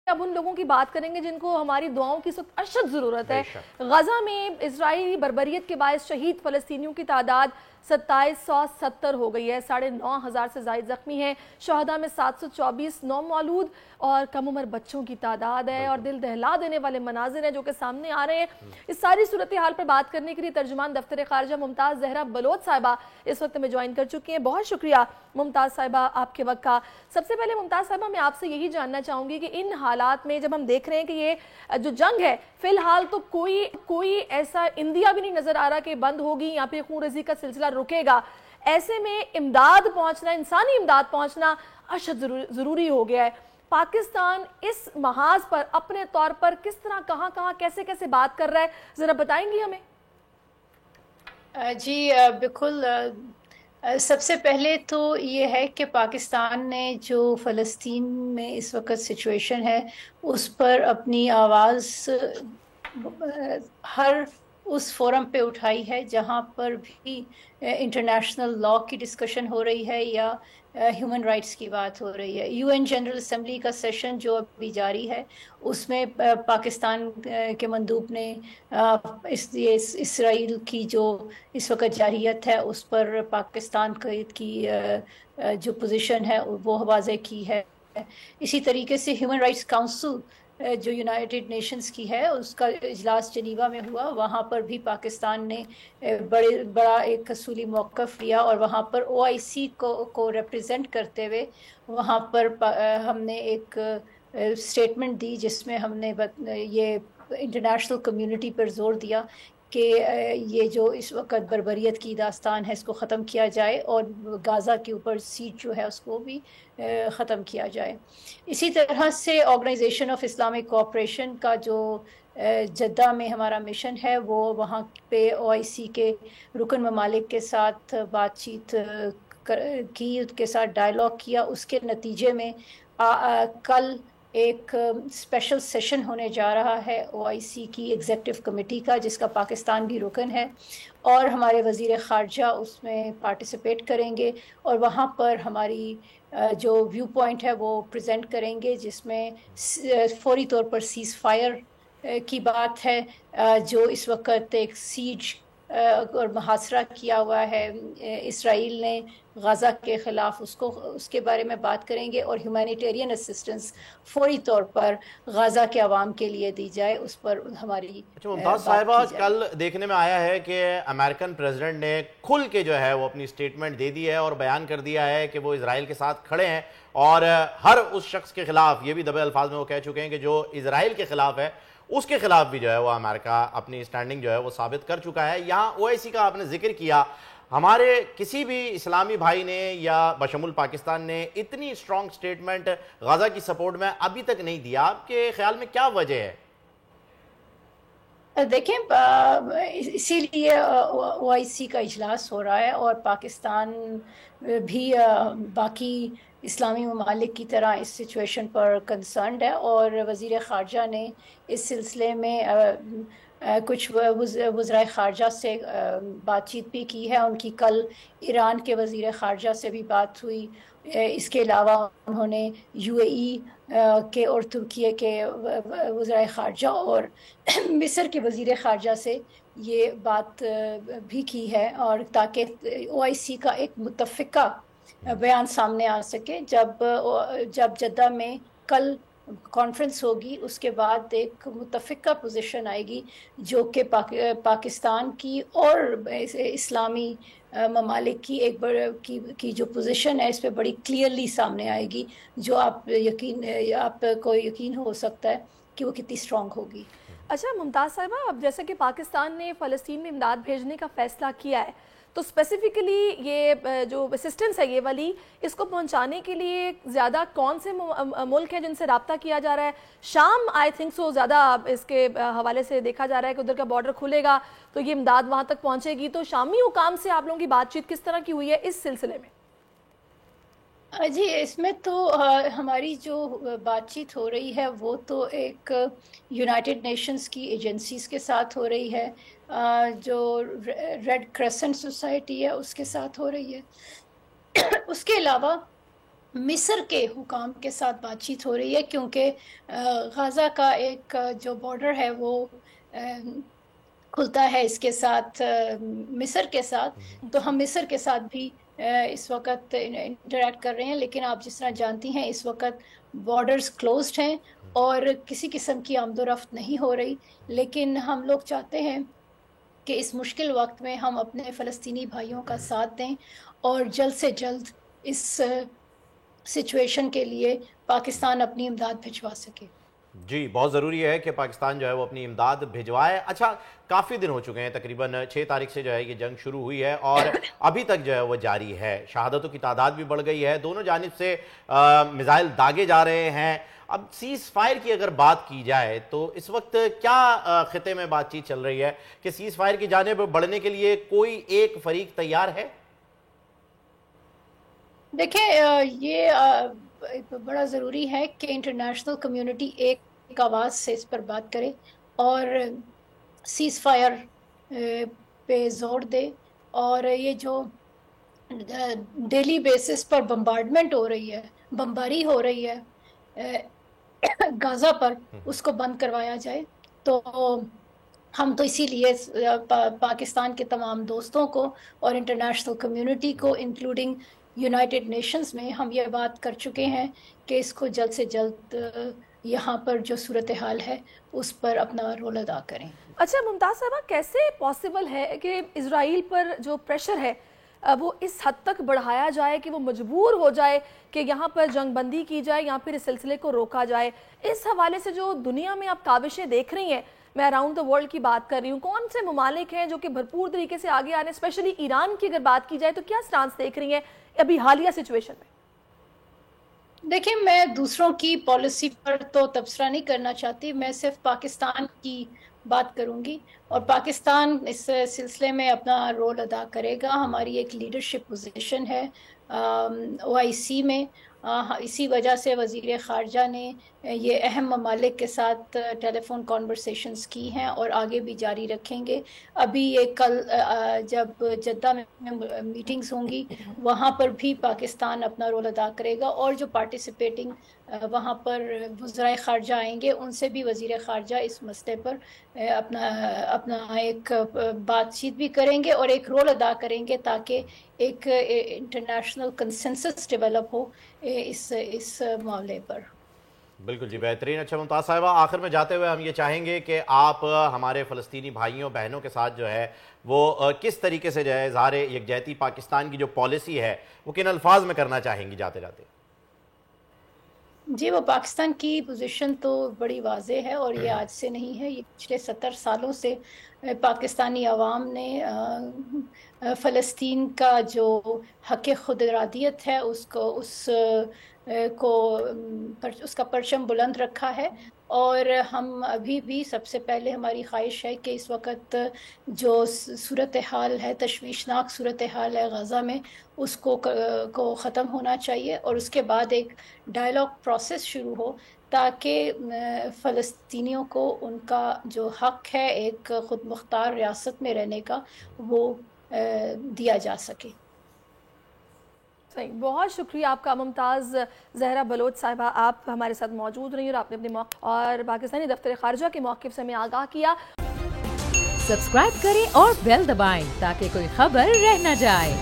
اب ان لوگوں کی بات کریں گے جن کو ہماری دعاؤں کی سخت اشد ضرورت ہے۔ غزہ میں اسرائیلی بربریت کے باعث شہید فلسطینیوں کی تعداد 2770 ہو گئی ہے، 9,500 سے زائد زخمی ہیں، شہداء میں 724 نومولود اور کم عمر بچوں کی تعداد ہے، اور دل دہلا دینے والے مناظر ہیں جو کہ سامنے آ رہے ہیں۔ اس ساری صورتحال پر بات کرنے کے لیے ترجمان دفتر خارجہ ممتاز زہرا بلوچ صاحبہ اس وقت میں جوائن کر چکی ہیں۔ بہت شکریہ ممتاز صاحبہ آپ کے وقت کا۔ سب سے پہلے ممتاز صاحبہ میں آپ سے یہی جاننا چاہوں گی کہ ان حالات میں جب ہم دیکھ رہے ہیں کہ یہ جو جنگ ہے فی الحال تو کوئی ایسا اندیا بھی نہیں نظر آ رہا کہ بند ہوگی یا پھر خون ریزی کا سلسلہ رکے گا، ایسے میں امداد پہنچنا، انسانی امداد پہنچنا اشد ضروری ہو گیا ہے۔ پاکستان اس محاذ پر اپنے طور پر کس طرح، کہاں کیسے بات کر رہا ہے، ذرا بتائیں گی ہمیں؟ جی بالکل۔ سب سے پہلے تو یہ ہے کہ پاکستان نے جو فلسطین میں اس وقت سچویشن ہے اس پر اپنی آواز ہر اس فورم پہ اٹھائی ہے جہاں پر بھی انٹرنیشنل لا کی ڈسکشن ہو رہی ہے یا ہیومن رائٹس کی بات ہو رہی ہے۔ یو این جنرل اسمبلی کا سیشن جو ابھی جاری ہے اس میں پاکستان کے مندوب نے اسرائیل کی جو اس وقت جارحیت ہے اس پر پاکستان کی جو پوزیشن ہے وہ واضح کی ہے۔ اسی طریقے سے ہیومن رائٹس کاؤنسل جو یونائٹڈ نیشنز کی ہے اس کا اجلاس جنیوا میں ہوا، وہاں پر بھی پاکستان نے بڑا ایک اصولی موقف لیا، اور وہاں پر OIC کو ریپریزنٹ کرتے ہوئے وہاں پر ہم نے ایک اسٹیٹمنٹ دی جس میں ہم نے یہ انٹرنیشنل کمیونٹی پر زور دیا کہ یہ جو اس وقت بربریت کی داستان ہے اس کو ختم کیا جائے، اور غزہ کے اوپر سیج جو ہے اس کو بھی ختم کیا جائے۔ اسی طرح سے آرگنائزیشن آف اسلامک کوآپریشن کا جو جدہ میں ہمارا مشن ہے وہ وہاں پہ OIC کے رکن ممالک کے ساتھ بات چیت کی، ان کے ساتھ ڈائلاگ کیا۔ اس کے نتیجے میں کل ایک اسپیشل سیشن ہونے جا رہا ہے OIC کی ایگزیکٹو کمیٹی کا، جس کا پاکستان بھی رکن ہے، اور ہمارے وزیر خارجہ اس میں پارٹیسپیٹ کریں گے، اور وہاں پر ہماری جو ویو پوائنٹ ہے وہ پریزنٹ کریں گے، جس میں فوری طور پر سیز فائر کی بات ہے، جو اس وقت ایک سیج اور محاصرہ کیا ہوا ہے اسرائیل نے غزہ کے خلاف، اس کے بارے میں بات کریں گے، اور ہیومینیٹیرین اسسٹنس فوری طور پر غزہ کے عوام کے لیے دی جائے، اس پر ہماری ممتاز صاحبہ کل دیکھنے میں آیا ہے کہ امریکن پریزیڈنٹ نے کھل کے جو ہے وہ اپنی سٹیٹمنٹ دے دی ہے اور بیان کر دیا ہے کہ وہ اسرائیل کے ساتھ کھڑے ہیں، اور ہر اس شخص کے خلاف، یہ بھی دبے الفاظ میں وہ کہہ چکے ہیں کہ جو اسرائیل کے خلاف ہے اس کے خلاف بھی جو ہے وہ امریکہ اپنی سٹینڈنگ جو ہے وہ ثابت کر چکا ہے۔ یہاں OIC کا آپ نے ذکر کیا، ہمارے کسی بھی اسلامی بھائی نے یا بشمول پاکستان نے اتنی اسٹرانگ سٹیٹمنٹ غزہ کی سپورٹ میں ابھی تک نہیں دیا، آپ کے خیال میں کیا وجہ ہے؟ دیکھیں، اسی لیے OIC کا اجلاس ہو رہا ہے، اور پاکستان بھی باقی اسلامی ممالک کی طرح اس سچویشن پر کنسرنڈ ہے، اور وزیر خارجہ نے اس سلسلے میں کچھ وزرائے خارجہ سے بات چیت بھی کی ہے۔ ان کی کل ایران کے وزیر خارجہ سے بھی بات ہوئی۔ اس کے علاوہ انہوں نے UAE کے اور ترکیے کے وزرائے خارجہ اور مصر کے وزیر خارجہ سے یہ بات بھی کی ہے، اور تاکہ OIC کا ایک متفقہ بیان سامنے آ سکے۔ جب جدہ میں کل کانفرنس ہوگی اس کے بعد ایک متفقہ پوزیشن آئے گی جو کہ پاکستان کی اور اسلامی ممالک کی کی جو پوزیشن ہے اس پہ بڑی کلیئرلی سامنے آئے گی، جو آپ کو یقین ہو سکتا ہے کہ وہ کتنی اسٹرانگ ہوگی۔ اچھا ممتاز صاحبہ، اب جیسے کہ پاکستان نے فلسطین میں امداد بھیجنے کا فیصلہ کیا ہے، تو اسپیسیفکلی یہ جو اسسٹنس ہے یہ والی، اس کو پہنچانے کے لیے زیادہ کون سے ملک ہیں جن سے رابطہ کیا جا رہا ہے؟ شام آئی تھنک سو زیادہ اس کے حوالے سے دیکھا جا رہا ہے کہ ادھر کا بارڈر کھلے گا تو یہ امداد وہاں تک پہنچے گی، تو شامی حکام سے آپ لوگوں کی بات چیت کس طرح کی ہوئی ہے اس سلسلے میں؟ جی، اس میں تو ہماری جو بات چیت ہو رہی ہے وہ تو ایک یونائٹڈ نیشنز کی ایجنسیز کے ساتھ ہو رہی ہے، جو ریڈ کریسنٹ سوسائٹی ہے اس کے ساتھ ہو رہی ہے۔ اس کے علاوہ مصر کے حکام کے ساتھ بات چیت ہو رہی ہے، کیونکہ غزہ کا ایک جو بارڈر ہے وہ کھلتا ہے اس کے ساتھ مصر کے ساتھ، تو ہم مصر کے ساتھ بھی اس وقت انٹریکٹ کر رہے ہیں، لیکن آپ جس طرح جانتی ہیں اس وقت بارڈرز کلوزڈ ہیں اور کسی قسم کی آمد و رفت نہیں ہو رہی، لیکن ہم لوگ چاہتے ہیں کہ اس مشکل وقت میں ہم اپنے فلسطینی بھائیوں کا ساتھ دیں اور جلد سے جلد اس سچویشن کے لیے پاکستان اپنی امداد بھجوا سکے۔ جی بہت ضروری ہے کہ پاکستان جو ہے وہ اپنی امداد بھجوائے۔ اچھا کافی دن ہو چکے ہیں، تقریباً 6 تاریخ سے جو ہے یہ جنگ شروع ہوئی ہے اور ابھی تک جو ہے وہ جاری ہے، شہادتوں کی تعداد بھی بڑھ گئی ہے، دونوں جانب سے میزائل داغے جا رہے ہیں۔ اب سیز فائر کی اگر بات کی جائے تو اس وقت کیا خطے میں بات چیت چل رہی ہے کہ سیز فائر کی جانب بڑھنے کے لیے کوئی ایک فریق تیار ہے؟ دیکھیں یہ بڑا ضروری ہے کہ انٹرنیشنل کمیونٹی ایک آواز سے اس پر بات کرے اور سیز فائر پہ زور دے، اور یہ جو ڈیلی بیسس پر بمبارڈمنٹ ہو رہی ہے، بمباری ہو رہی ہے غزہ پر، اس کو بند کروایا جائے۔ تو ہم تو اسی لیے پاکستان کے تمام دوستوں کو اور انٹرنیشنل کمیونٹی کو انکلوڈنگ یونائٹڈ نیشنز میں ہم یہ بات کر چکے ہیں کہ اس کو جلد سے جلد یہاں پر جو صورتحال ہے اس پر اپنا رول ادا کریں۔ اچھا ممتاز صاحبہ، کیسے پاسبل ہے کہ اسرائیل پر جو پریشر ہے وہ اس حد تک بڑھایا جائے کہ وہ مجبور ہو جائے کہ یہاں پر جنگ بندی کی جائے یا پھر اس سلسلے کو روکا جائے؟ اس حوالے سے جو دنیا میں آپ کاوشیں دیکھ رہی ہیں، میں اراؤنڈ دا ورلڈ کی بات کر رہی ہوں، کون سے ممالک ہیں جو کہ بھرپور طریقے سے آگے آنے، اسپیشلی ایران کی اگر بات کی جائے تو کیا سٹانس دیکھ رہی ہیں ابھی حالیہ سچویشن میں؟ دیکھیں میں دوسروں کی پالیسی پر تو تبصرہ نہیں کرنا چاہتی، میں صرف پاکستان کی بات کروں گی، اور پاکستان اس سلسلے میں اپنا رول ادا کرے گا۔ ہماری ایک لیڈرشپ پوزیشن ہے OIC میں، اسی وجہ سے وزیر خارجہ نے یہ اہم ممالک کے ساتھ ٹیلی فون کانورسیشنز کی ہیں اور آگے بھی جاری رکھیں گے۔ ابھی یہ کل جب جدہ میں میٹنگز ہوں گی وہاں پر بھی پاکستان اپنا رول ادا کرے گا، اور جو پارٹیسپیٹنگ وہاں پر وزرائے خارجہ آئیں گے ان سے بھی وزیر خارجہ اس مسئلے پر اپنا ایک بات چیت بھی کریں گے اور ایک رول ادا کریں گے تاکہ ایک انٹرنیشنل کنسنسس ڈیولپ ہو اس معاملے پر۔ بالکل جی، بہترین۔ اچھا ممتاز صاحبہ، آخر میں جاتے ہوئے ہم یہ چاہیں گے کہ آپ ہمارے فلسطینی بھائیوں بہنوں کے ساتھ جو ہے وہ کس طریقے سے جو ہے اظہار یکجہتی پاکستان کی جو پالیسی ہے وہ کن الفاظ میں کرنا چاہیں گی جاتے جاتے؟ جی وہ پاکستان کی پوزیشن تو بڑی واضح ہے، اور یہ آج سے نہیں ہے، یہ پچھلے 70 سالوں سے پاکستانی عوام نے فلسطین کا جو حق خود ارادیت ہے اس کا پرچم بلند رکھا ہے، اور ہم ابھی بھی سب سے پہلے ہماری خواہش ہے کہ اس وقت جو صورتحال ہے، تشویشناک صورتحال ہے غزہ میں، اس کو ختم ہونا چاہیے، اور اس کے بعد ایک ڈائلاگ پروسیس شروع ہو تاکہ فلسطینیوں کو ان کا جو حق ہے ایک خود مختار ریاست میں رہنے کا وہ دیا جا سکے۔ صحیح، بہت شکریہ آپ کا ممتاز زہرا بلوچ صاحبہ، آپ ہمارے ساتھ موجود رہی اور آپ نے اپنے موقف اور پاکستانی دفتر خارجہ کے موقف سے ہمیں آگاہ کیا۔ سبسکرائب کریں اور بیل دبائیں تاکہ کوئی خبر رہ نہ جائے۔